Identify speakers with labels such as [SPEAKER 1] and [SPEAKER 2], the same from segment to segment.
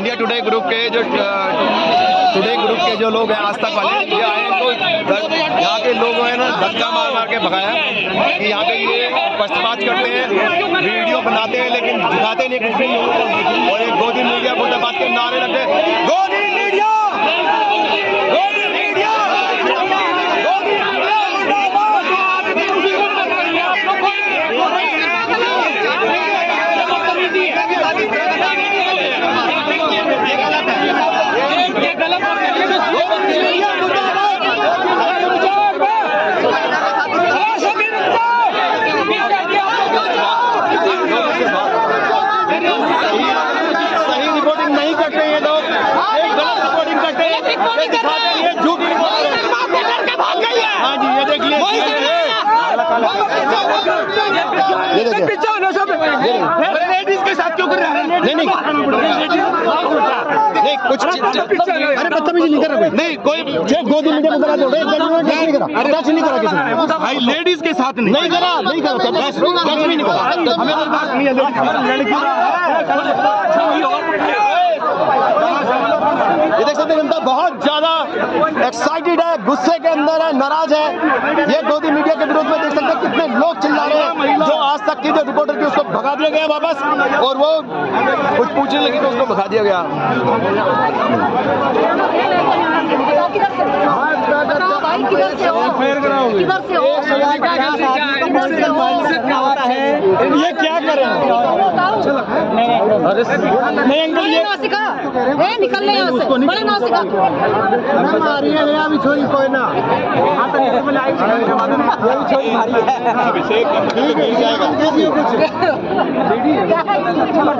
[SPEAKER 1] India today group के जो लोग हैं आज तक वाले ये आए तो यहाँ के लोगों ने ना धक्का मार मार के भगाया कि यहाँ पे ये पक्षपात करते हैं, वीडियो बनाते हैं लेकिन दिखाते नहीं कुछ भी। और एक गोदी मीडिया मुर्दाबाद के नारे लगते, गोदी मीडिया, गोदी मीडिया, गोदी मीडिया सही रिपोर्टिंग नहीं करते ये लोग, एक गलत रिपोर्टिंग करते हैं, ये दिखाते हैं, ये झूठी रिपोर्टिंग है। हाँ जी, ये देखिए, ये देखिए लेडीज के साथ क्यों कर रहे हैं? नहीं कुछ अरे बदतमीजी नहीं कर रहा नहीं कोई गोदी मीडिया में करा दो नहीं करा टच नहीं करा किसी ने भाई लेडीज के साथ नहीं करा टच भी नहीं करा हमें कोई बात नहीं है लड़की ये देख सकते हैं जनता बहुत ज्यादा एक्साइटेड है, गुस्से के अंदर है, नाराज है। ये गोदी मीडिया के विरोध में देख सकते हैं कितने लोग चिल्ला रहे हैं। जो आज तक की जो रिपोर्टर थी उसको भगा दिया गया वापस और वो कुछ पूछने लगी तो उसको भगा दिया गया। ये क्या करें नहीं अंकल ये
[SPEAKER 2] निकलने यहाँ से बड़े ना सिखा अभी छोड़ी कोई ना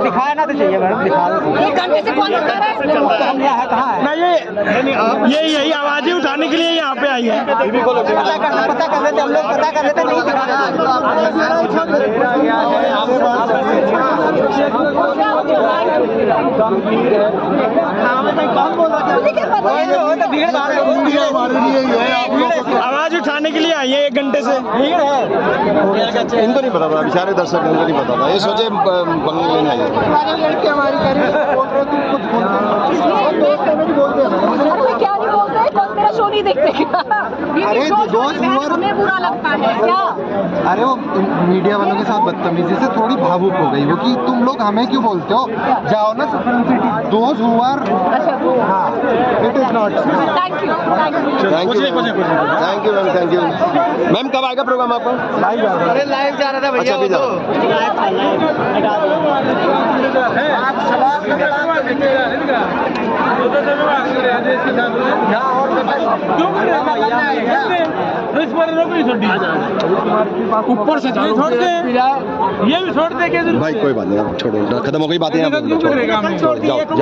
[SPEAKER 2] दिखाया ना तो चाहिए मैडम दिखा एक घंटे से कौन दिखा रहा है कहाँ है ना यही आवाजें उठाने के लिए यहाँ पे आई है। पता कर लेते हम लोग पता कर लेते नहीं दिखा
[SPEAKER 3] आवाज उठाने के लिए आई है 1 घंटे से।
[SPEAKER 1] इनको नहीं पता था, बेचारे दर्शक इनको नहीं पता था, ये सोचे बंगले में आए।
[SPEAKER 2] क्या नहीं बोल रहे कौन मेरा शो नहीं देखते
[SPEAKER 4] अरे
[SPEAKER 2] हमें बुरा लगता है क्या?
[SPEAKER 4] अरे वो मीडिया वालों के साथ बदतमीजी से थोड़ी भावुक हो गई वो कि तुम लोग हमें क्यों बोलते हो, जाओ ना सफरन सिटी दोस्त हुआ। हाँ it is not.
[SPEAKER 2] Thank you
[SPEAKER 1] ma'am, thank you ma'am. कब आएगा प्रोग्राम आपका?
[SPEAKER 4] अरे लाइव जा रहा था भैया।
[SPEAKER 1] अच्छा
[SPEAKER 3] ऊपर से छोड़ते ये भी छोड़ते
[SPEAKER 1] भाई कोई बात नहीं, छोड़ो, खत्म हो गई बातें।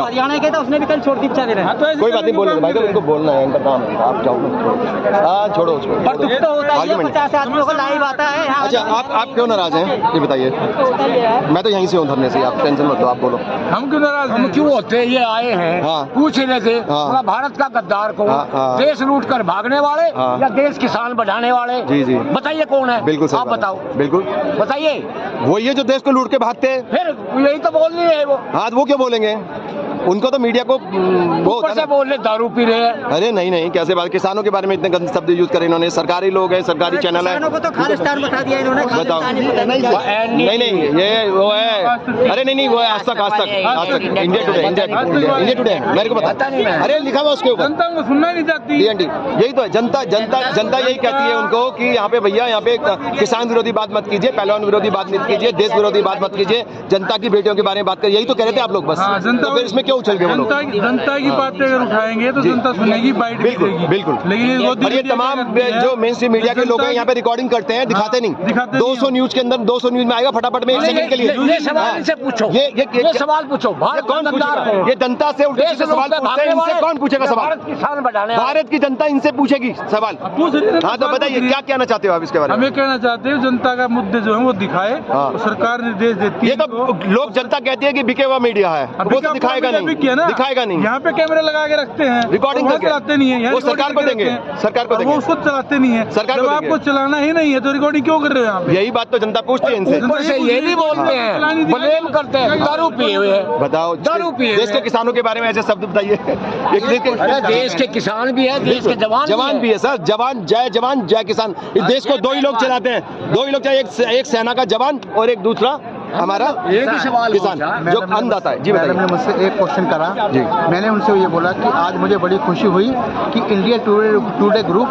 [SPEAKER 2] हरियाणा के था उसने भी कल छोड़ दी बेचारे ने।
[SPEAKER 1] कोई बात नहीं, बोल भाई तो उनको बोलना है, इनका काम है, आप जाओ। हाँ छोड़ो उसको।
[SPEAKER 2] पर दुख तो होता है 50 आदमियों को लाइव आता है।
[SPEAKER 1] अच्छा आप क्यों नाराज हैं ये बताइए? मैं तो यहीं से हूँ धरने से, आप टेंशन मत लो, आप बोलो।
[SPEAKER 3] हम क्यों नाराज? हम क्यों होते? ये आए हैं पूछ रहे थे भारत का गद्दार को, देश लूट कर भागने वाले या देश किसान बढ़ाने वाले? जी बताइए कौन है? बिल्कुल आप बताओ, बिल्कुल बताइए।
[SPEAKER 1] वो ये जो देश को लूट के भागते हैं,
[SPEAKER 3] फिर यही तो बोल रही है वो।
[SPEAKER 1] हाँ वो क्यों बोलेंगे? उनको तो मीडिया को वो
[SPEAKER 3] से बोल रहे दारू पी रहे हैं।
[SPEAKER 1] अरे नहीं कैसे बात, किसानों के बारे में इतने गंदे शब्द यूज करे इन्होंने। सरकारी लोग हैं, सरकारी चैनल है,
[SPEAKER 2] को तो खालिस्तान बता दिया इन्होंने।
[SPEAKER 1] बताओ। नहीं ये वो है। अरे नहीं वो है आज तक इंडिया टुडे मेरे को पता नहीं। अरे लिखा हुआ उसके ऊपर।
[SPEAKER 3] जनता को सुनना नहीं चाहती।
[SPEAKER 1] यही तो है, जनता यही कहती है उनको कि यहाँ पे भैया यहाँ पे किसान विरोधी बात मत कीजिए, पहलवान विरोधी बात मत कीजिए, देश विरोधी बात मत कीजिए, जनता की बेटियों के बारे में बात करिए। यही तो कह रहे थे आप लोग बस। तो फिर इसमें क्यों उछल गए वो लोग?
[SPEAKER 3] जनता की बातें अगर उठाएंगे तो जनता सुनेगी, बाइट
[SPEAKER 1] बिल्कुल। लेकिन ये तमाम जो मेन स्ट्रीम मीडिया के लोग हैं यहाँ पे रिकॉर्डिंग करते हैं, दिखाते नहीं। 200 न्यूज के अंदर 200 न्यूज में आएगा फटाफट में 1 सेकंड के लिए।
[SPEAKER 3] ये सवाल इनसे पूछो, ये सवाल पूछो। भारत
[SPEAKER 1] कौन पूछेगा? ये जनता से उल्टे सवाल पूछते हैं, इनसे कौन पूछेगा सवाल? भारत की जनता इनसे पूछेगी सवाल। हाँ तो बताइए क्या कहना चाहते हो आप इसके बारे में?
[SPEAKER 3] हमें कहना चाहते हो जनता का मुद्दे जो है वो दिखाए, सरकार निर्देश देती है।
[SPEAKER 1] ये तो लोग जनता कहती है कि बिके हुआ मीडिया है, वो तो दिखाएगा नहीं। नहीं, दिखाएगा नहीं।
[SPEAKER 2] यहाँ पे कैमरे लगा के रखते हैं,
[SPEAKER 1] रिकॉर्डिंग करके
[SPEAKER 2] चलाते नहीं है,
[SPEAKER 1] वो सरकार को देंगे, सरकार को देंगे,
[SPEAKER 2] वो खुद चलाते नहीं है।
[SPEAKER 1] सरकार
[SPEAKER 2] जब
[SPEAKER 1] को
[SPEAKER 2] आपको चलाना ही नहीं है तो रिकॉर्डिंग क्यों कर रहे हो यहाँ पे?
[SPEAKER 1] यही बात तो जनता पूछती है इनसे।
[SPEAKER 3] ऊपर से ये भी बोलते हैं, ब्लेम करते हैं, दारू पिए हुए हैं।
[SPEAKER 1] बताओ,
[SPEAKER 3] दारू पिए
[SPEAKER 1] देश के किसानों के बारे में ऐसे शब्द बताइए।
[SPEAKER 3] देश के किसान भी है, देश के
[SPEAKER 1] जवान भी है सर, जवान जय किसान। इस देश को दो ही लोग चलाते हैं, दो ही लोग चाहिए, एक सेना का जवान और एक दूसरा हमारा
[SPEAKER 3] एक ही सवाल
[SPEAKER 1] किसान जो अन्नदाता है। जी
[SPEAKER 4] मैडम ने
[SPEAKER 1] बताइए।
[SPEAKER 4] मुझसे एक क्वेश्चन करा
[SPEAKER 1] जी।
[SPEAKER 4] मैंने उनसे ये बोला कि आज मुझे बड़ी खुशी हुई कि इंडिया टुडे ग्रुप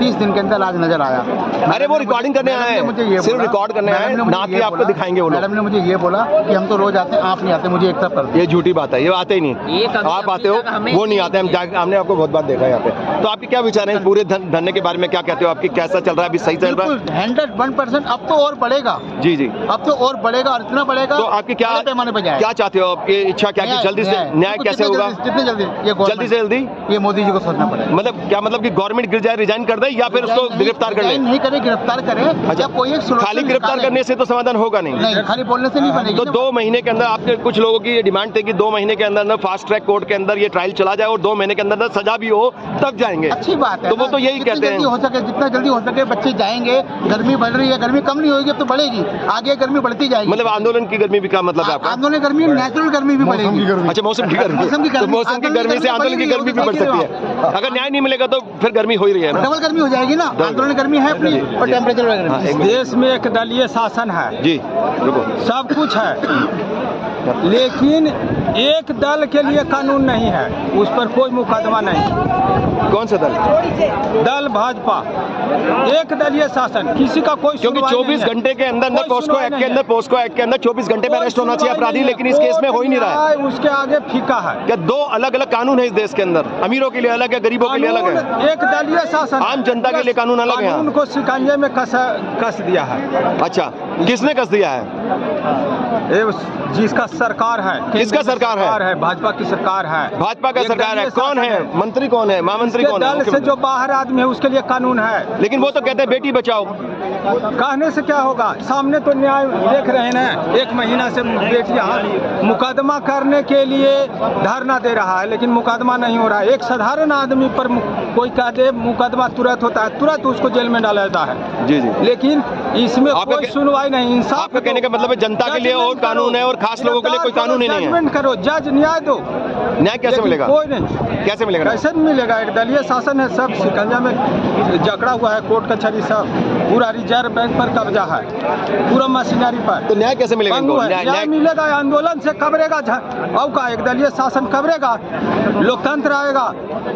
[SPEAKER 4] 30 दिन के अंदर आज नजर आया।
[SPEAKER 1] अरे वो रिकॉर्डिंग करने आए हैं, सिर्फ रिकॉर्ड करने आए हैं, ना कि आपको दिखाएंगे वो लोग।
[SPEAKER 4] मैडम ने मुझे ये बोला कि हम तो रोज आते हैं, आप नहीं आते, मुझे एक तरफ कर
[SPEAKER 1] ये झूठी बात है, ये आते ही नहीं, आप आते हो, वो नहीं आते। हमने आपको बहुत बार देखा है यहाँ पे। तो आपके क्या विचार हैं पूरे धरने के बारे में, क्या कहते हो? आपकी कैसा चल रहा है अभी? सही चल रहा है?
[SPEAKER 4] 101%। अब तो और बढ़ेगा
[SPEAKER 1] जी जी,
[SPEAKER 4] अब तो और बढ़ेगा और इतना बढ़ेगा।
[SPEAKER 1] तो आपकी क्या
[SPEAKER 4] पैमाने पर जाए,
[SPEAKER 1] क्या चाहते हो? आपकी इच्छा क्या कि जल्दी से न्याय कैसे होगा?
[SPEAKER 4] जितने जल्दी
[SPEAKER 1] जल्दी से जल्दी
[SPEAKER 4] ये मोदी जी को सोचना पड़ेगा।
[SPEAKER 1] मतलब क्या, मतलब कि गवर्नमेंट गिर जाए, रिजाइन कर दे या फिर उसको गिरफ्तार कर ले?
[SPEAKER 4] नहीं करे, गिरफ्तार करे।
[SPEAKER 1] अच्छा,
[SPEAKER 4] कोई एक
[SPEAKER 1] खाली गिरफ्तार करने से तो समाधान होगा नहीं,
[SPEAKER 4] खाली बोलने से नहीं बनेगी।
[SPEAKER 1] तो 2 महीने के अंदर आपके कुछ लोगों की ये डिमांड थी कि 2 महीने के अंदर फास्ट ट्रैक कोर्ट के अंदर ये ट्रायल चला जाए और 2 महीने के अंदर सजा भी हो तब जाएंगे।
[SPEAKER 4] अच्छी बात है,
[SPEAKER 1] तो वो तो यही कहते हैं,
[SPEAKER 4] हो सके जितना जल्दी हो सके बच्चे जाएंगे। गर्मी बढ़ रही है, गर्मी कम नहीं होगी, अब तो बढ़ेगी, आगे गर्मी बढ़ती जाएगी।
[SPEAKER 1] मतलब आंदोलन की गर्मी भी क्या मतलब है आपका?
[SPEAKER 4] आंदोलन गर्मी, नेचुरल गर्मी भी बढ़ेगी।
[SPEAKER 1] अच्छा, मौसम की गर्मी, तो मौसम की गर्मी से आंदोलन की गर्मी भी बढ़ सकती है। अगर न्याय नहीं मिलेगा तो फिर गर्मी हो ही रही है ना,
[SPEAKER 4] डबल गर्मी हो जाएगी ना। आंदोलन गर्मी है अपनी और टेम्परेचर वगैरह।
[SPEAKER 2] इस देश में एक दलीय शासन है
[SPEAKER 1] जी, रुको,
[SPEAKER 2] सब कुछ है, लेकिन एक दल के लिए कानून नहीं है, उस पर कोई मुकदमा नहीं।
[SPEAKER 1] कौन सा दल?
[SPEAKER 2] दल भाजपा, एक दलीय शासन, किसी का कोई
[SPEAKER 1] क्योंकि 24 घंटे के अंदर पोस्को एक्ट के अंदर 24 घंटे में अरेस्ट होना चाहिए अपराधी, लेकिन इस केस में हो ही नहीं रहा है।
[SPEAKER 2] उसके आगे फीका है।
[SPEAKER 1] क्या 2 अलग अलग कानून है इस देश के अंदर? अमीरों के लिए अलग है, गरीबों के लिए अलग है।
[SPEAKER 2] एक दलीय शासन,
[SPEAKER 1] आम जनता के लिए कानून अलग है।
[SPEAKER 2] उनको शिकंजे में कस दिया है।
[SPEAKER 1] अच्छा, किसने कस दिया है?
[SPEAKER 2] जिसका सरकार है,
[SPEAKER 1] किसका सरकार है?
[SPEAKER 2] भाजपा की सरकार है।
[SPEAKER 1] भाजपा का सरकार है। कौन है मंत्री? कौन है महामंत्री? कौन है?
[SPEAKER 2] दल से जो बाहर आदमी है उसके लिए कानून है।
[SPEAKER 1] लेकिन वो तो कहते हैं बेटी बचाओ।
[SPEAKER 2] कहने से क्या होगा? सामने तो न्याय देख रहे हैं ना, 1 महीना से बेटियां मुकदमा करने के लिए धरना दे रहा है, लेकिन मुकदमा नहीं हो रहा है। एक साधारण आदमी पर कोई कह दे मुकदमा तुरंत होता है, तुरंत उसको जेल में डाला जाता है।
[SPEAKER 1] जी जी,
[SPEAKER 2] लेकिन इसमें कोई सुनवाई नहीं। इंसाफ
[SPEAKER 1] आपका कहने का मतलब है जनता के लिए और कानून है और खास लोगों के लिए कोई कानून ही नहीं है।
[SPEAKER 2] जजमेंट करो, जज न्याय दो।
[SPEAKER 1] न्याय कैसे मिलेगा?
[SPEAKER 2] कोई नहीं।
[SPEAKER 1] कैसे मिलेगा?
[SPEAKER 2] कैसे मिलेगा? एक दलीय शासन है, सब शिकंजा में जकड़ा हुआ है, कोर्ट कचहरी सब, पूरा रिजर्व बैंक पर कब्जा है, पूरा मशीनरी पर।
[SPEAKER 1] तो न्याय कैसे मिलेगा इनको?
[SPEAKER 2] न्याय मिलेगा आंदोलन से कबरेगा। और का एक दलीय शासन कबरेगा, लोकतंत्र आएगा,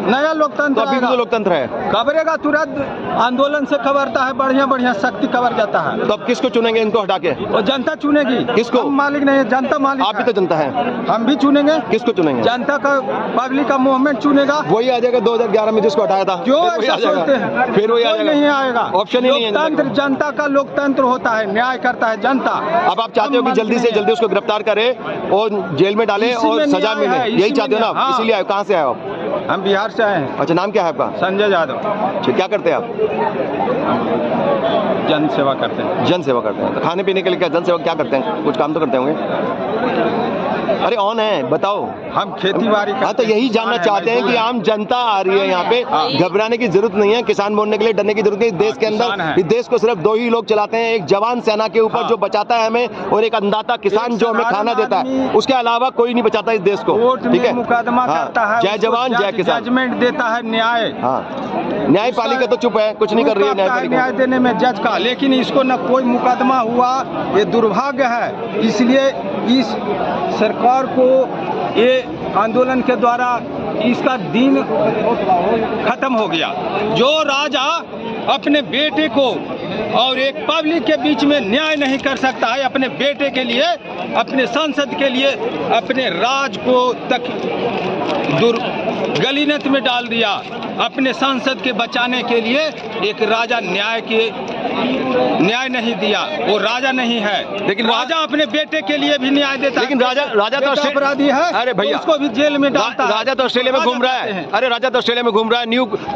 [SPEAKER 2] नया लोकतंत्र।
[SPEAKER 1] तो अभी तो लोकतंत्र है,
[SPEAKER 2] कबरेगा तुरंत, आंदोलन से कबरता है, बढ़िया बढ़िया शक्ति कबर जाता है।
[SPEAKER 1] तो अब किसको चुनेंगे इनको हटा के?
[SPEAKER 2] और जनता चुनेगी।
[SPEAKER 1] किसको?
[SPEAKER 2] हम मालिक नहीं है, जनता मालिक।
[SPEAKER 1] आप भी तो जनता है,
[SPEAKER 2] हम भी चुनेंगे।
[SPEAKER 1] किसको चुनेंगे?
[SPEAKER 2] जनता का, पब्लिक का मूवमेंट चुनेगा।
[SPEAKER 1] वही आ जाएगा 2011 में जिसको हटाया था,
[SPEAKER 2] जो ऐसा सोचते हैं,
[SPEAKER 1] फिर वही आ जाएगा।
[SPEAKER 2] नहीं आएगा,
[SPEAKER 1] ऑप्शन ही नहीं है।
[SPEAKER 2] लोकतंत्र, जनता का लोकतंत्र होता है, न्याय करता है जनता।
[SPEAKER 1] अब आप चाहते हो कि जल्दी से जल्दी उसको गिरफ्तार करे और जेल में डाले और सजा मिले, यही चाहते हो ना?
[SPEAKER 2] हाँ।
[SPEAKER 1] इसीलिए आए। कहाँ से आए आप?
[SPEAKER 2] हम बिहार से आए हैं।
[SPEAKER 1] अच्छा, नाम क्या है आपका?
[SPEAKER 2] संजय यादव।
[SPEAKER 1] अच्छा, क्या करते हैं आप?
[SPEAKER 2] जन सेवा करते हैं।
[SPEAKER 1] जन सेवा करते हैं। तो खाने पीने के लिए क्या जन सेवा क्या करते हैं? कुछ काम तो करते होंगे। अरे ऑन है, बताओ।
[SPEAKER 2] हम खेती बाड़ी।
[SPEAKER 1] हाँ, तो यही जानना चाहते हैं कि आम जनता आ रही है यहाँ पे, घबराने की जरूरत नहीं है, किसान बोलने के लिए डरने की जरूरत नहीं। देश के अंदर, इस देश को सिर्फ 2 ही लोग चलाते हैं, एक जवान सेना के ऊपर जो बचाता है हमें, और एक अन्नदाता किसान जो हमें खाना देता है। उसके अलावा कोई नहीं बचाता इस देश को। ठीक है,
[SPEAKER 2] मुकदमा करता है,
[SPEAKER 1] जय जवान जय किसान,
[SPEAKER 2] जजमेंट देता है न्याय।
[SPEAKER 1] हाँ, न्यायपालिका तो चुप है, कुछ नहीं कर रही है न्यायपालिका।
[SPEAKER 2] न्याय देने में जज का, लेकिन इसको न कोई मुकदमा हुआ, ये दुर्भाग्य है। इसलिए इस सरकार को ये आंदोलन के द्वारा इसका दिन खत्म हो गया। जो राजा अपने बेटे को और एक पब्लिक के बीच में न्याय नहीं कर सकता है, अपने बेटे के लिए, अपने संसद के लिए, अपने राज को तक गलीनत में डाल दिया। अपने संसद के बचाने के लिए एक राजा न्याय के न्याय नहीं दिया, वो राजा नहीं है।
[SPEAKER 1] लेकिन
[SPEAKER 2] राजा अपने बेटे के लिए भी न्याय देता है।
[SPEAKER 1] लेकिन राजा तो
[SPEAKER 2] अपराधी है,
[SPEAKER 1] अरे भैया,
[SPEAKER 2] उसको भी जेल में डालता है।
[SPEAKER 1] राजा तो ऑस्ट्रेलिया में घूम रहा है। अरे राजा तो ऑस्ट्रेलिया में घूम रहा है,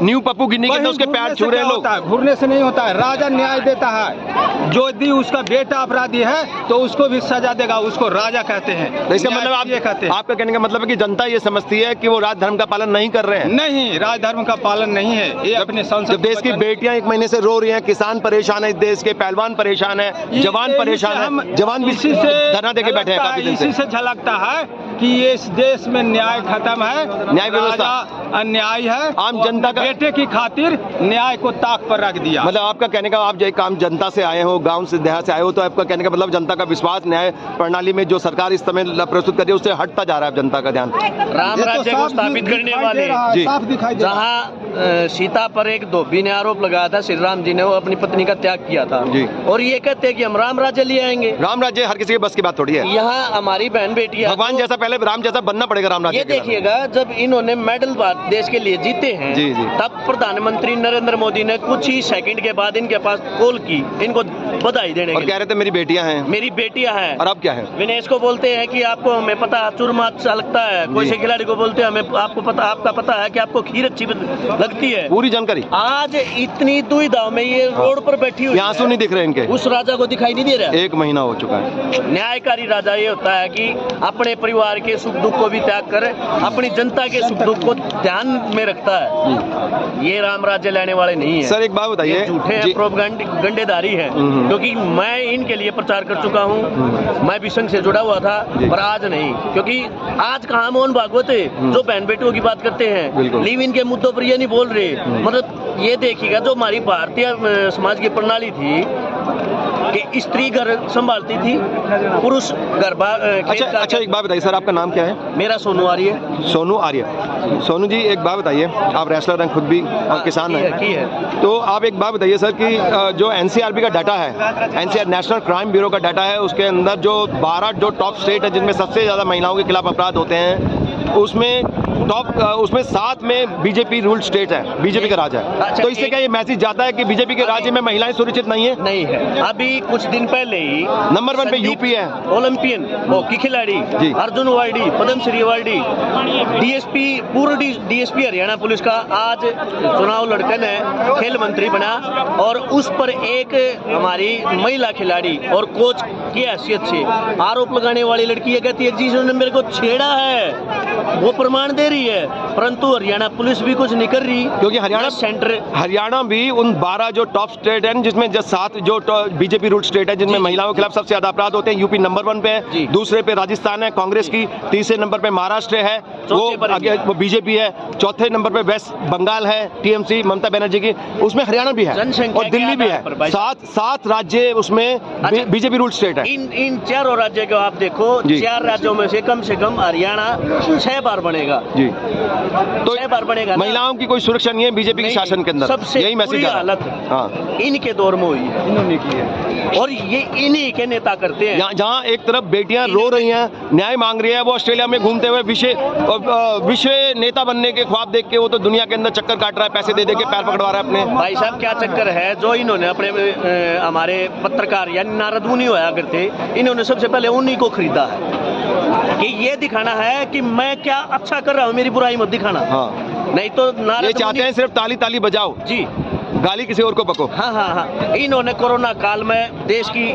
[SPEAKER 1] न्यू पप्पू गिनी के अंदर उसके पैर छू रहे हैं लोग।
[SPEAKER 2] घूरने से नहीं होता है, राजा न्याय देता है। जो यदि उसका बेटा अपराधी है तो उसको भी सजा देगा, उसको राजा कहते हैं।
[SPEAKER 1] इसका मतलब आप ये कहते हैं, आपका कहने का मतलब है कि जनता ये समझती है कि वो राज धर्म का पालन नहीं कर रहे हैं।
[SPEAKER 2] नहीं, राज धर्म का पालन नहीं है। ये अपने संसद
[SPEAKER 1] देश की बेटियां 1 महीने से रो रही हैं, किसान परेशान है, इस देश के पहलवान परेशान है, जवान परेशान है, जवान भी
[SPEAKER 2] इसी से
[SPEAKER 1] धरना देके बैठे हैं काफी दिन से।
[SPEAKER 2] इसी से झलकता है कि इस देश में न्याय खत्म है,
[SPEAKER 1] न्याय व्यवस्था
[SPEAKER 2] अन्याय है।
[SPEAKER 1] आम जनता का
[SPEAKER 2] बेटे की खातिर न्याय को ताक पर रख दिया।
[SPEAKER 1] मतलब आपका कहने का, आप जो काम जनता से आए हो, गांव से देहात से आए हो, तो आपका कहने का मतलब जनता का विश्वास न्याय प्रणाली में जो सरकार इस समय प्रस्तुत कर रही है उससे हटता जा रहा है जनता का ध्यान।
[SPEAKER 5] राम राज्य को स्थापित करने वाले जहाँ सीता पर एक धोबी ने आरोप लगाया था, श्री राम जी ने वो अपनी पत्नी का त्याग किया था
[SPEAKER 1] जी।
[SPEAKER 5] और ये कहते हैं कि हम राम राज्य ले आएंगे।
[SPEAKER 1] राम राज्य हर किसी के बस की बात थोड़ी है।
[SPEAKER 5] यहाँ हमारी बहन बेटी
[SPEAKER 1] भगवान जैसा पहले राम जैसा बनना पड़ेगा राम राज्य।
[SPEAKER 5] ये देखिएगा, जब इन्होंने मेडल देश के लिए जीते हैं
[SPEAKER 1] जी जी,
[SPEAKER 5] तब प्रधानमंत्री नरेंद्र मोदी ने कुछ ही सेकंड के बाद इनके पास कॉल की, इनको बधाई देने
[SPEAKER 1] और कह रहे थे मेरी बेटियां हैं,
[SPEAKER 5] मेरी बेटियां हैं।
[SPEAKER 1] और अब क्या है?
[SPEAKER 5] विनेश को बोलते हैं कि आपको हमें पता चूरमा अच्छा लगता है, कोई से खिलाड़ी को बोलते हैं हमें आपको पता, आपका पता है कि आपको खीर अच्छी लगती है।
[SPEAKER 1] पूरी जानकारी।
[SPEAKER 5] आज इतनी दुविधा में ये रोड पर बैठी हुई,
[SPEAKER 1] आंसू नहीं दिख रहे इनके,
[SPEAKER 5] उस राजा को दिखाई नहीं दे रहा।
[SPEAKER 1] 1 महीना हो चुका है।
[SPEAKER 5] न्यायकारी राजा ये होता है कि अपने परिवार के सुख दुख को भी त्याग कर अपनी जनता के सुख दुख को ध्यान में रखता है। ये राम राज्य लेने वाले नहीं है
[SPEAKER 1] सर। एक बात बताइए,
[SPEAKER 5] झूठे हैं, प्रोपेगेंडाधारी है। क्योंकि मैं इनके लिए प्रचार कर चुका हूँ, मैं भी संघ से जुड़ा हुआ था, पर आज नहीं। क्योंकि आज कहाँ मोहन भागवत है जो बहन बेटियों की बात करते हैं, लिव इन के मुद्दों पर ये नहीं बोल रहे। मतलब ये देखिएगा, जो हमारी भारतीय समाज की प्रणाली थी कि स्त्री घर संभालती थी, पुरुष घर
[SPEAKER 1] अच्छा एक बात बताइए सर, आपका नाम क्या है?
[SPEAKER 5] मेरा सोनू आर्य।
[SPEAKER 1] सोनू आर्य। सोनू जी एक बात बताइए, आप रेसलर हैं खुद भी और किसान हैं, तो आप एक बात बताइए सर कि जो एनसीआरबी का डाटा है, एनसीआर नेशनल क्राइम ब्यूरो का डाटा है, उसके अंदर जो 12 जो टॉप स्टेट है जिनमें सबसे ज़्यादा महिलाओं के खिलाफ अपराध होते हैं, उसमें 7 में बीजेपी रूल्ड स्टेट है, बीजेपी का राज है।
[SPEAKER 5] अच्छा,
[SPEAKER 1] तो इससे क्या ये मैसेज जाता है कि बीजेपी के राज्य में महिलाएं सुरक्षित नहीं है?
[SPEAKER 5] नहीं है। अभी कुछ दिन पहले ही
[SPEAKER 1] नंबर 1 पे यूपी है,
[SPEAKER 5] ओलंपियन हॉकी खिलाड़ी Arjun awardee, Padma Shri awardee, DSP, पूर्व डीएसपी हरियाणा पुलिस का आज चुनाव लड़कन है, खेल मंत्री बना, और उस पर एक हमारी महिला खिलाड़ी और कोच की हैसियत से आरोप लगाने वाली लड़की ये कहती है कि जिन्होंने मेरे को छेड़ा है वो प्रमाण दे रही है, परंतु हरियाणा पुलिस भी कुछ नहीं कर रही।
[SPEAKER 1] क्योंकि हरियाणा भी उन 12 जो टॉप स्टेट हैं जिसमें जो 7 जो बीजेपी रूल्ड स्टेट है जिनमें महिलाओं के खिलाफ सबसे ज्यादा अपराध होते हैं, यूपी नंबर 1 पे है, दूसरे पे राजस्थान है कांग्रेस की, तीसरे नंबर पे महाराष्ट्र है वो बीजेपी है, चौथे नंबर पे वेस्ट बंगाल है टीएमसी ममता बनर्जी की, उसमें हरियाणा भी है और दिल्ली भी है। 7 राज्य उसमें बीजेपी रूल्ड स्टेट है।
[SPEAKER 5] इन चारों राज्यों को आप देखो, 4 राज्यों में से कम हरियाणा 6 बार बनेगा जी, तो 6 बार बनेगा।
[SPEAKER 1] महिलाओं की कोई सुरक्षा नहीं है बीजेपी के शासन के अंदर,
[SPEAKER 5] सबसे
[SPEAKER 1] यही मैसेज है।
[SPEAKER 5] हालत इनके दौर में हुई है, इन्होंने की है, और ये इन्हीं के नेता करते हैं।
[SPEAKER 1] जहाँ एक तरफ बेटियां रो रही हैं, न्याय मांग रही है, वो ऑस्ट्रेलिया में घूमते हुए विश्व नेता बनने के ख्वाब देख के वो तो दुनिया के अंदर चक्कर काट रहा है, पैसे दे के पैर पकड़वा रहा है अपने।
[SPEAKER 5] भाई साहब क्या चक्कर है जो इन्होंने अपने हमारे पत्रकार यानी नारद मुनि होया करते, इन्होंने सबसे पहले उन्हीं को खरीदा है कि ये दिखाना है कि मैं क्या अच्छा कर रहा हूँ, मेरी बुराई मत दिखाना। नहीं तो नारद
[SPEAKER 1] ये चाहते हैं सिर्फ ताली ताली बजाओ
[SPEAKER 5] जी,
[SPEAKER 1] गाली किसी और को बको।
[SPEAKER 5] हाँ। इन्होंने कोरोना काल में देश की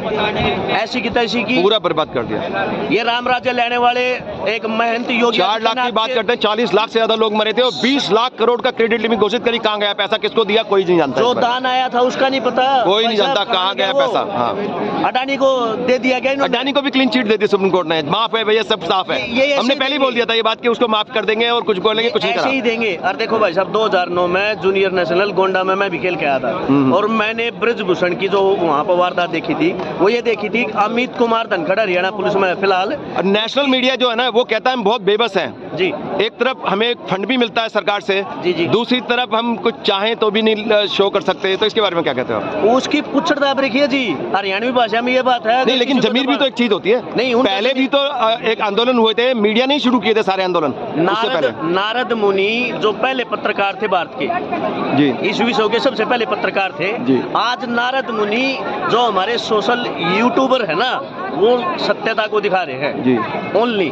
[SPEAKER 5] ऐसी की तैसी की
[SPEAKER 1] पूरा बर्बाद कर दिया।
[SPEAKER 5] ये राम राज्य लेने वाले एक महंत योगी
[SPEAKER 1] 4 लाख की बात करते हैं, 40 लाख से ज्यादा लोग मरे थे और 20 लाख करोड़ का क्रेडिट लिमिट घोषित करी, कहाँ गया पैसा, किसको दिया कोई नहीं जानता।
[SPEAKER 5] जो दान आया था उसका नहीं पता,
[SPEAKER 1] कोई नहीं जानता कहाँ गया पैसा।
[SPEAKER 5] अडानी को दे दिया गया,
[SPEAKER 1] अडानी को भी क्लीन चिट दे दी सुप्रीम कोर्ट ने, माफ है भैया सब साफ है। हमने पहले ही बोल दिया था ये बात कि उसको माफ कर देंगे और कुछ बोलेंगे कुछ नहीं,
[SPEAKER 5] ऐसे ही देंगे। और देखो भाई साहब 2009 में जूनियर नेशनल गोंडा में मैं भी खेल के आया था और मैंने ब्रजभूषण की जो वहाँ पर वारदात देखी थी, वो ये देखी थी अमित कुमार धनखड़ हरियाणा पुलिस में फिलहाल।
[SPEAKER 1] नेशनल मीडिया जो है ना वो कहता है हम बहुत बेबस हैं,
[SPEAKER 5] जी।
[SPEAKER 1] एक तरफ हमें फंड भी मिलता है सरकार से,
[SPEAKER 5] जी।
[SPEAKER 1] दूसरी तरफ हम कुछ चाहें तो भी नहीं शो कर सकते, तो इसके बारे में क्या कहते हो आप?
[SPEAKER 5] उसकी पुच्छड़ आप रखिए जी, हरियाणवी भाषा में ये बात है।
[SPEAKER 1] नहीं, लेकिन जमीर भी तो एक चीज होती है।
[SPEAKER 5] नहीं,
[SPEAKER 1] पहले भी तो एक आंदोलन हुए थे, मीडिया नहीं शुरू किए थे सारे आंदोलन उससे पहले।
[SPEAKER 5] नारद मुनि जो पहले पत्रकार थे भारत के,
[SPEAKER 1] जी,
[SPEAKER 5] इस विश्व के सबसे पहले पत्रकार थे
[SPEAKER 1] जी।
[SPEAKER 5] आज नारद मुनि जो हमारे सोशल यूट्यूबर है ना, वो सत्यता को दिखा रहे हैं
[SPEAKER 1] जी।
[SPEAKER 5] ओनली।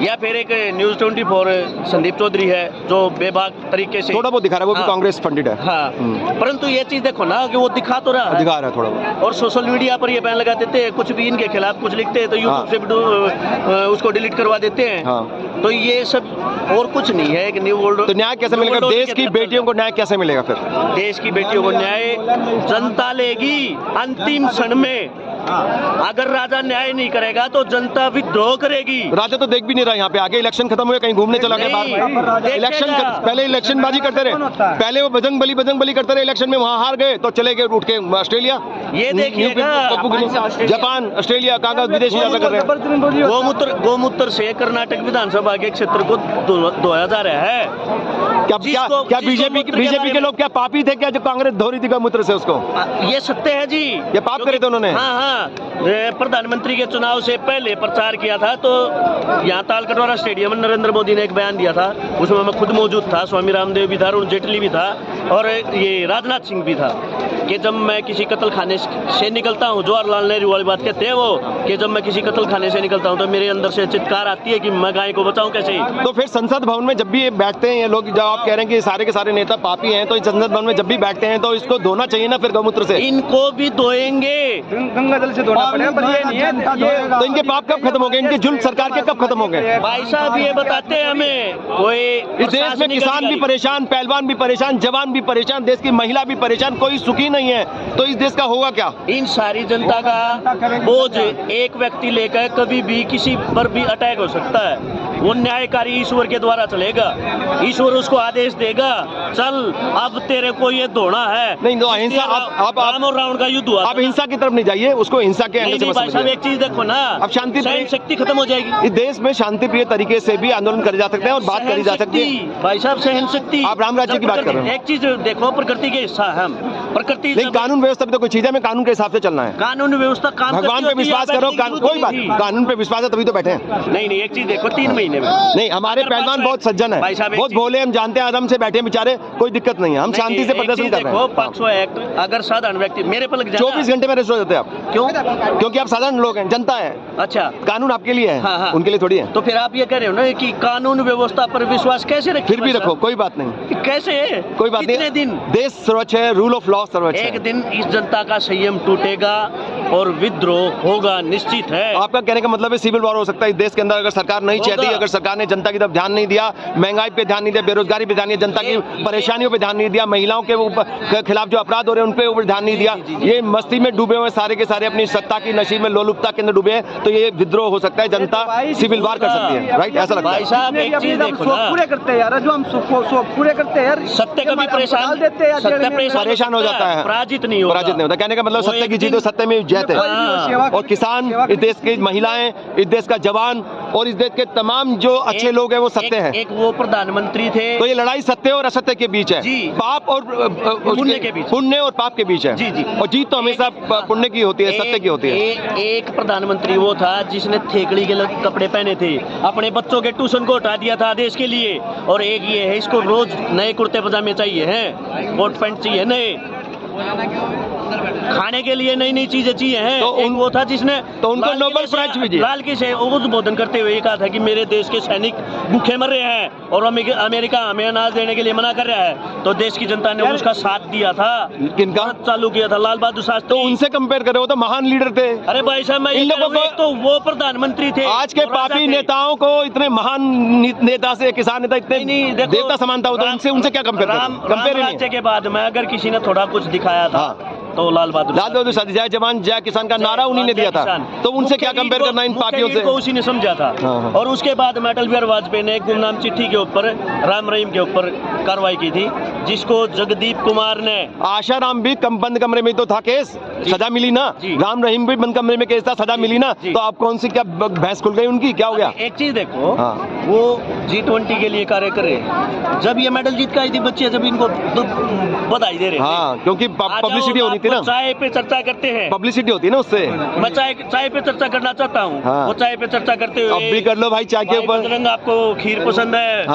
[SPEAKER 5] या फिर एक न्यूज 24 संदीप चौधरी है जो बेबाक तरीके से
[SPEAKER 1] थोड़ा बहुत दिखा रहा है, वो भी
[SPEAKER 5] हाँ।
[SPEAKER 1] कांग्रेस फंडेड है।
[SPEAKER 5] हाँ, परंतु ये चीज देखो ना कि वो दिखा तो रहा है,
[SPEAKER 1] दिखा रहा है थोड़ा बहुत।
[SPEAKER 5] और सोशल मीडिया पर ये बैन लगा देते हैं, कुछ भी इनके खिलाफ कुछ लिखते हैं तो यूट्यूब
[SPEAKER 1] हाँ।
[SPEAKER 5] से भी उसको डिलीट करवा देते हैं।
[SPEAKER 1] हाँ।
[SPEAKER 5] तो ये सब और कुछ नहीं है कि न्यू वर्ल्ड।
[SPEAKER 1] तो न्याय कैसे मिलेगा? देश की बेटियों को न्याय कैसे मिलेगा फिर?
[SPEAKER 5] देश की बेटियों को न्याय जनता लेगी अंतिम क्षण में। अगर राजा न्याय नहीं करेगा तो जनता विद्रोह करेगी।
[SPEAKER 1] राजा तो देख भी नहीं रहा यहाँ पे, आगे इलेक्शन खत्म हुए कहीं घूमने चला गया बाहर।
[SPEAKER 5] नहीं,
[SPEAKER 1] इलेक्शन
[SPEAKER 5] देखेगा।
[SPEAKER 1] पहले इलेक्शन बाजी करते रहे, पहले वो बजरंग बली करते रहे, इलेक्शन में वहाँ हार गए तो चले गए उठ के ऑस्ट्रेलिया,
[SPEAKER 5] ये देखिएगा,
[SPEAKER 1] जापान, ऑस्ट्रेलिया, कहाँ विदेशी यात्रा कर रहे हैं।
[SPEAKER 5] गोमूत्र से कर्नाटक विधानसभा के क्षेत्र को धोया जा रहा है।
[SPEAKER 1] क्या बीजेपी के लोग क्या पापी थे क्या जो कांग्रेस धो रही थी गौमूत्र से उसको?
[SPEAKER 5] ये सत्य है जी,
[SPEAKER 1] ये पाप करे थे उन्होंने।
[SPEAKER 5] हाँ, प्रधानमंत्री के चुनाव से पहले प्रचार किया था तो यहाँ तालकटोरा स्टेडियम में नरेंद्र मोदी ने एक बयान दिया था, उसमें मैं खुद मौजूद था, स्वामी रामदेव भी था, अरुण जेटली भी था और ये राजनाथ सिंह भी था कि जब मैं किसी कत्ल खाने से निकलता हूँ, जवाहरलाल नेहरू वाली बात कहते हैं वो, कि जब मैं किसी कत्ल खाने से निकलता हूँ तो मेरे अंदर से चित्कार आती है कि मैं गाय को बचाऊं कैसे।
[SPEAKER 1] तो फिर संसद भवन में जब भी ये बैठते हैं ये लोग, जब आप कह रहे हैं कि सारे के सारे नेता पापी हैं, तो इस संसद भवन में जब भी बैठते हैं तो इसको धोना चाहिए ना फिर गौमूत्र से?
[SPEAKER 5] इनको भी धोएंगे,
[SPEAKER 2] गंगा जल से धोना पड़ेगा, पर ये नहीं है।
[SPEAKER 1] तो इनके पाप कब खत्म हो गए? इनके जुल्म सरकार के कब खत्म हो गए?
[SPEAKER 5] भाई साहब ये बताते हैं हमें, कोई
[SPEAKER 1] इस देश में किसान भी परेशान, पहलवान भी परेशान, जवान भी परेशान, देश की महिला भी परेशान, कोई सुखी नहीं है, तो इस देश का होगा क्या?
[SPEAKER 5] इन सारी जनता का बोझ एक व्यक्ति लेकर कभी भी किसी पर भी अटैक हो सकता है। वो न्यायकारी ईश्वर के द्वारा चलेगा, ईश्वर उसको आदेश देगा, चल अब तेरे को ये धोना है।
[SPEAKER 1] नहीं, तो अहिंसा आप
[SPEAKER 5] राम और रावण का युद्ध हुआ।
[SPEAKER 1] आप हिंसा की तरफ नहीं जाइए, उसको हिंसा के एंगल से मत
[SPEAKER 5] भाई साहब
[SPEAKER 1] समझिए।
[SPEAKER 5] एक चीज देखो ना,
[SPEAKER 1] अब शांति
[SPEAKER 5] सहन शक्ति खत्म हो जाएगी।
[SPEAKER 1] इस देश में शांति प्रिय तरीके से भी आंदोलन करे जा सकते हैं और बात करी जा सकती है।
[SPEAKER 5] भाई साहब सहन शक्ति,
[SPEAKER 1] आप राम राज्य की बात कर रहे हैं।
[SPEAKER 5] एक चीज देखो, प्रकृति के हिस्सा है हम, प्रकृति।
[SPEAKER 1] लेकिन कानून व्यवस्था भी तो कोई चीज है, हमें कानून के हिसाब से चलना है।
[SPEAKER 5] कानून व्यवस्था काम
[SPEAKER 1] भगवान पे विश्वास करो, कोई बात, कानून पे विश्वास है तभी तो बैठे हैं।
[SPEAKER 5] नहीं, एक चीज देखो, 3 महीने में
[SPEAKER 1] नहीं, हमारे पहलवान बहुत सज्जन है, बहुत भोले, हम जानते हैं, आराम से बैठे बेचारे, कोई दिक्कत नहीं है, हम शांति से प्रदर्शन कर रहे हैं।
[SPEAKER 5] पॉक्सो एक्ट अगर साधारण व्यक्ति मेरे पर लग जाए
[SPEAKER 1] 24 घंटे में अरेस्ट हो जाते हैं आप।
[SPEAKER 5] क्यों?
[SPEAKER 1] क्योंकि आप साधारण लोग हैं, जनता है।
[SPEAKER 5] अच्छा,
[SPEAKER 1] कानून आपके लिए है,
[SPEAKER 5] हाँ।
[SPEAKER 1] उनके लिए थोड़ी है।
[SPEAKER 5] तो फिर आप ये कह रहे हो ना कि कानून व्यवस्था पर विश्वास कैसे रखें?
[SPEAKER 1] फिर भी रखो, कोई बात नहीं,
[SPEAKER 5] कैसे?
[SPEAKER 1] कोई बात
[SPEAKER 5] कितने
[SPEAKER 1] नहीं,
[SPEAKER 5] दिन?
[SPEAKER 1] देश सर्वोच्च है, रूल ऑफ लॉ सर्वोच्च है।
[SPEAKER 5] एक दिन इस जनता का संयम टूटेगा और विद्रोह होगा, निश्चित है।
[SPEAKER 1] आपका कहने का मतलब है सिविल वॉर हो सकता है इस देश के अंदर, अगर सरकार नहीं चाहती, अगर सरकार ने जनता की तरफ ध्यान नहीं दिया, महंगाई पे ध्यान नहीं दिया, बेरोजगारी पे ध्यान नहीं दिया, जनता की परेशानियों पे ध्यान नहीं दिया, महिलाओं के खिलाफ जो अपराध हो रहे हैं उन पे ऊपर ध्यान नहीं दिया, ये मस्ती में डूबे हुए सारे के सारे अपनी सत्ता की नशीब में, लोलुपता के अंदर डूबे हैं, तो ये विद्रोह हो सकता है, जनता सिविल वॉर कर सकती है। राइट, ऐसा लगता है।
[SPEAKER 5] भाई साहब एक चीज देखो ना,
[SPEAKER 2] पूरे करते हैं यार, जो हम पूरे करते हैं यार,
[SPEAKER 5] सत्य कभी परेशान
[SPEAKER 1] परेशान हो जाता है,
[SPEAKER 5] पराजित नहीं होता।
[SPEAKER 1] कहने का मतलब सत्य की जीत हो, सत्य में जय है। और किसान, इस देश की महिलाएं, इस देश का जवान और इस देश के तमाम जो अच्छे लोग हैं वो सत्य हैं।
[SPEAKER 5] एक वो प्रधानमंत्री थे,
[SPEAKER 1] तो ये लड़ाई सत्य और असत्य के बीच है, पाप और
[SPEAKER 5] पुण्य के बीच,
[SPEAKER 1] पुण्य और पाप के बीच है।
[SPEAKER 5] जी।
[SPEAKER 1] और जीत तो हमेशा पुण्य की होती है, सत्य की होती है।
[SPEAKER 5] एक प्रधानमंत्री वो था जिसने थेकड़ी के कपड़े पहने थे, अपने बच्चों के ट्यूशन को हटा दिया था देश के लिए, और एक ये है इसको रोज नए कुर्ते पजामे चाहिए हैं, कोट पैंट चाहिए नए, खाने के लिए नई नई चीजें चाहिए हैं।
[SPEAKER 1] तो
[SPEAKER 5] एक वो था जिसने
[SPEAKER 1] तो उनको नोबेल प्राइज भी दिया।
[SPEAKER 5] लाल किसे उद्बोधन करते हुए ये कहा था कि मेरे देश के सैनिक भूखे मर रहे हैं और अमेरिका हमें अनाज देने के लिए मना कर रहा है, तो देश की जनता ने उसका साथ दिया था।
[SPEAKER 1] किनका
[SPEAKER 5] चालू किया था? लाल बहादुर शास्त्री।
[SPEAKER 1] तो उनसे कंपेयर करो, वो तो महान लीडर थे।
[SPEAKER 5] अरे भाई साहब, मैं
[SPEAKER 1] इन लोगों को
[SPEAKER 5] तो वो प्रधानमंत्री थे,
[SPEAKER 1] आज के पापी नेताओं को इतने महान नेता से, किसान नेता इतने देवता समानता होता है, उनसे क्या कंपेयर
[SPEAKER 5] राज्य के बाद में अगर किसी ने थोड़ा कुछ दिखाया था तो लाल बहादुर
[SPEAKER 1] शास्त्री, जय जवान जय किसान का नारा उन्हीं ने दिया था, तो उनसे क्या कंपेयर करना इन पार्टियों से?
[SPEAKER 5] उसी ने समझा था। और उसके बाद अटल बिहारी वाजपेयी ने गुमनाम चिट्ठी के ऊपर राम रहीम के ऊपर कार्रवाई की थी, जिसको जगदीप कुमार ने।
[SPEAKER 1] आशाराम भी बंद कमरे में तो था केस, सजा मिली ना। राम रहीम भी बंद कमरे में केस था, सजा मिली ना। तो अब कौन सी क्या भैंस खुल गई उनकी, क्या हो गया?
[SPEAKER 5] एक चीज देखो, वो G20 के लिए कार्य कर रहे हैं। जब ये मेडल जीत के आई थी बच्चे, जब इनको बधाई दे रहे हैं,
[SPEAKER 1] क्योंकि पब्लिसिटी होनी थी ना।
[SPEAKER 5] चाय पे चर्चा करते हैं,
[SPEAKER 1] पब्लिसिटी होती है ना उससे।
[SPEAKER 5] मैं चाय पे चर्चा करना चाहता हूँ। वो चाय पे चर्चा करते हुए,
[SPEAKER 1] अब भी कर लो भाई चाय के ऊपर।
[SPEAKER 5] आपको खीर पसंद है,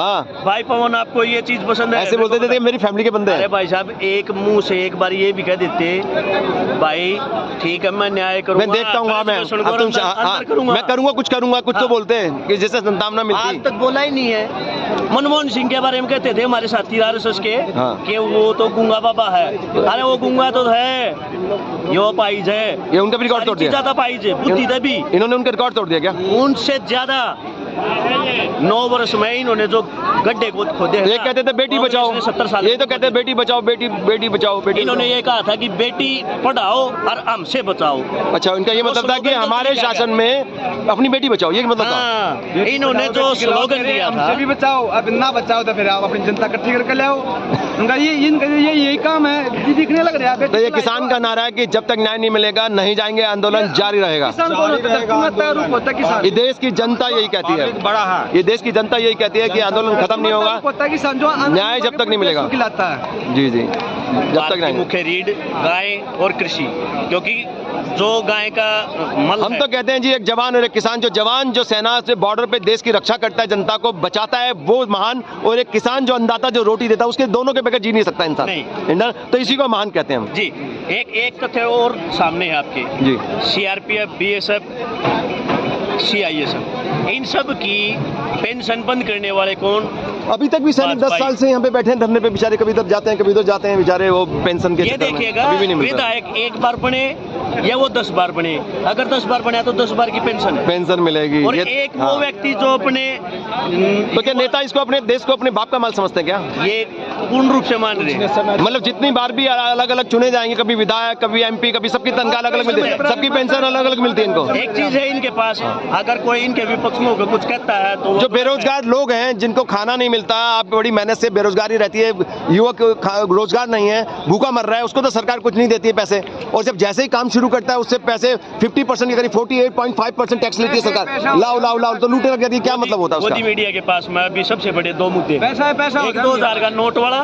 [SPEAKER 5] भाई पवन आपको ये चीज पसंद है,
[SPEAKER 1] ऐसे बोलते थे मेरी फैमिली के बंदे हैं।
[SPEAKER 5] अरे भाई साहब, एक मुंह से एक बार ये भी कह देते, भाई ठीक है मैं न्याय करूंगा,
[SPEAKER 1] मैं देखता हूँ, मैं करूंगा, कुछ तो बोलते हैं कि जैसे संतावना मिलती।
[SPEAKER 5] आज तक बोला ही नहीं है। मनमोहन सिंह के बारे में कहते थे हमारे साथी RSS के, कि वो तो गूंगा बाबा है। अरे वो गूंगा तो है, ये पाइज है,
[SPEAKER 1] ये उनका भी रिकॉर्ड तोड़ दिया।
[SPEAKER 5] ज्यादा पाइज है, बुद्धि दे भी
[SPEAKER 1] इन्होंने उनका रिकॉर्ड तोड़ दिया क्या?
[SPEAKER 5] उनसे ज्यादा 9 वर्ष में इन्होंने जो गड्ढे को खोदे।
[SPEAKER 1] ये कहते थे बेटी बचाओ,
[SPEAKER 5] 70 साल,
[SPEAKER 1] ये तो कहते हैं बेटी बचाओ, बेटी बचाओ, बेटी।
[SPEAKER 5] इन्होंने ये कहा था कि बेटी पढ़ाओ और हमसे बचाओ।
[SPEAKER 1] अच्छा, इनका ये मतलब था कि हमारे शासन में अपनी बेटी बचाओ, ये मतलब था।
[SPEAKER 5] इन्होंने जो स्लोगन दिया था,
[SPEAKER 2] हमसे भी बचाओ, अब ना बचाओ तो फिर आप अपनी जनता इकट्ठी करके ले आओ। उनका यही काम है, दिखने लग रहा है।
[SPEAKER 1] तो ये किसान का नारा है कि जब तक न्याय नहीं मिलेगा नहीं जाएंगे, आंदोलन जारी रहेगा। ये देश की जनता यही कहती है,
[SPEAKER 2] बड़ा है,
[SPEAKER 1] ये देश की जनता यही कहती है कि आंदोलन खत्म नहीं होगा, न्याय जब तक नहीं मिलेगा। जी, जब तक नहीं।
[SPEAKER 5] मुख्य रीढ़ गाय और कृषि, क्योंकि जो गाय का मल
[SPEAKER 1] हम तो कहते हैं जी, एक जवान और एक किसान, जो सेना से बॉर्डर पे देश की रक्षा करता है, जनता को बचाता है, वो महान। और एक किसान जो अन्नदाता, जो रोटी देता है, उसके दोनों के बगैर जी नहीं सकता इंसान, तो इसी को महान कहते हैं हम
[SPEAKER 5] जी। एक तथ्य और सामने है आपके जी, CRPF, BSF, CISF, इन सब की पेंशन बंद करने वाले कौन?
[SPEAKER 1] अभी तक भी सैनिक 10 साल से यहाँ पे बैठे हैं धरने पे, बेचारे कभी इधर जाते हैं कभी उधर जाते हैं, बेचारे वो पेंशन के
[SPEAKER 5] ये देखिएगा, विधायक एक बार बने या वो 10 बार बने, अगर 10 बार बने तो 10 बार की पेंशन मिलेगी। और एक वो व्यक्ति जो अपने, तो क्या नेता इसको, अपने देश को अपने बाप का माल समझते हैं क्या? ये पूर्ण रूप से मान रहे हैं।
[SPEAKER 1] मतलब जितनी बार भी अलग अलग चुने जाएंगे, कभी विधायक, कभी MP, कभी सबकी तनख्वाह अलग अलग मिलती है, सबकी पेंशन अलग अलग मिलती है इनको।
[SPEAKER 5] एक चीज है इनके पास, अगर कोई इनके विपक्ष में होकर कुछ कहता है तो
[SPEAKER 1] जो बेरोजगार लोग हैं, जिनको खाना नहीं मिलता, आप बड़ी मेहनत से बेरोजगारी रहती है, युवक रोजगार नहीं है, भूखा मर रहा है, उसको तो सरकार कुछ नहीं देती है पैसे। और जब जैसे ही काम शुरू करता है उससे पैसे 50% के करीब 48.5% टैक्स लेती है सरकार। लाओ तो लूटे लग जाती है। क्या मतलब होता है उसका?
[SPEAKER 5] मोदी मीडिया के पास में अभी सबसे बड़े 2 मुद्दे,
[SPEAKER 2] पैसा है,
[SPEAKER 5] एक 2000 का नोट वाला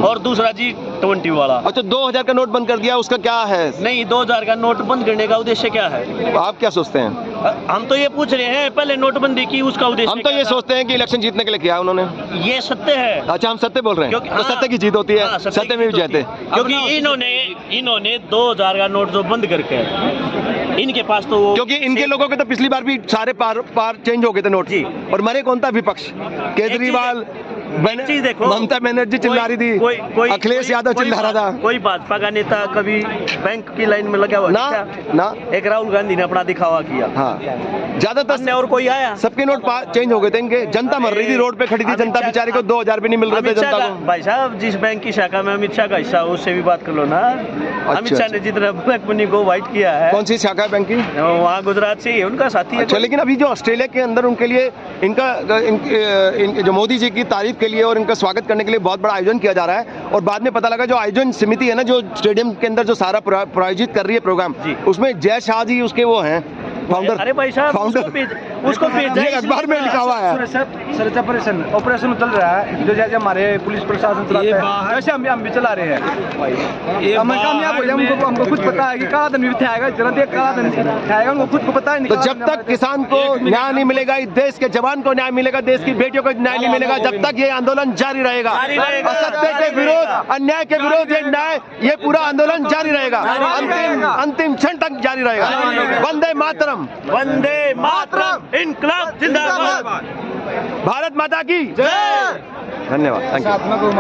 [SPEAKER 5] और दूसरा G20 वाला।
[SPEAKER 1] अच्छा, 2000 का नोट बंद कर दिया, उसका क्या है?
[SPEAKER 5] नहीं, 2000 का नोट बंद करने का उद्देश्य क्या है?
[SPEAKER 1] आप क्या सोचते हैं?
[SPEAKER 5] हम तो ये पूछ रहे हैं, पहले नोटबंदी की, उसका उद्देश्य
[SPEAKER 1] हम तो ये सोचते हैं कि इलेक्शन जीतने के लिए किया उन्होंने।
[SPEAKER 5] ये सत्य है।
[SPEAKER 1] अच्छा, हम सत्य बोल रहे हैं, तो सत्य की जीत होती है, सत्य में भी जीते।
[SPEAKER 5] क्योंकि इन्होंने 2000 का नोट जो बंद करके, इनके पास तो,
[SPEAKER 1] क्योंकि इनके लोगों के तो पिछली बार भी सारे पार चेंज हो गए थे नोट जी, और मरे कौन था? विपक्ष, केजरीवाल, ममता बनर्जी चिल्ला रही थी, अखिलेश यादव चिल्ला रहा था।
[SPEAKER 5] कोई भाजपा का नेता कभी बैंक की लाइन में लगा हुआ
[SPEAKER 1] ना,
[SPEAKER 5] एक राहुल गांधी ने अपना दिखावा किया।
[SPEAKER 1] ज्यादातर
[SPEAKER 5] और कोई आया?
[SPEAKER 1] सबके नोट चेंज हो गए थे इनके। जनता मर रही थी, रोड पे खड़ी थी जनता, बेचारी को 2000 भी नहीं मिल रहे थे जनता को।
[SPEAKER 5] भाई साहब, जिस बैंक की शाखा में अमित शाह का हिस्सा, उससे भी बात कर लो ना। अमित शाह ने जितना ब्लैक मनी को व्हाइट किया है।
[SPEAKER 1] कौन सी शाखा है बैंक की?
[SPEAKER 5] वहाँ गुजरात से उनका साथी है।
[SPEAKER 1] अच्छा, लेकिन अभी जो ऑस्ट्रेलिया के अंदर उनके लिए इनका जो मोदी जी की तारीफ के लिए और इनका स्वागत करने के लिए बहुत बड़ा आयोजन किया जा रहा है। और बाद में पता लगा जो आयोजन समिति है ना, जो स्टेडियम के अंदर जो सारा प्रायोजित कर रही है प्रोग्राम, उसमें जय शाह जी उसके वो हैं फाउंडर।
[SPEAKER 5] अरे भाई साहब, उसको
[SPEAKER 1] अखबार में लिखा हुआ है।
[SPEAKER 2] सर्च ऑपरेशन चल रहा है, जो जैसे हमारे पुलिस प्रशासन चलाता है, वैसे हम भी चला रहे हैं। हमको खुद पता है कि काला धन भी आएगा, काला धन आएगा, उनको खुद को पता है।
[SPEAKER 1] तो जब तक किसान को न्याय नहीं मिलेगा, इस देश के जवान को न्याय मिलेगा, देश की बेटियों को न्याय नहीं मिलेगा, जब तक ये आंदोलन जारी रहेगा। असत्य के विरोध, अन्याय के विरोध ये न्याय, ये पूरा आंदोलन जारी रहेगा, अंतिम क्षण तक जारी रहेगा। वंदे मातरम,
[SPEAKER 5] वंदे मातरम, इनकलाब जिंदाबाद,
[SPEAKER 1] भारत माता की जय। धन्यवाद, थैंक यू।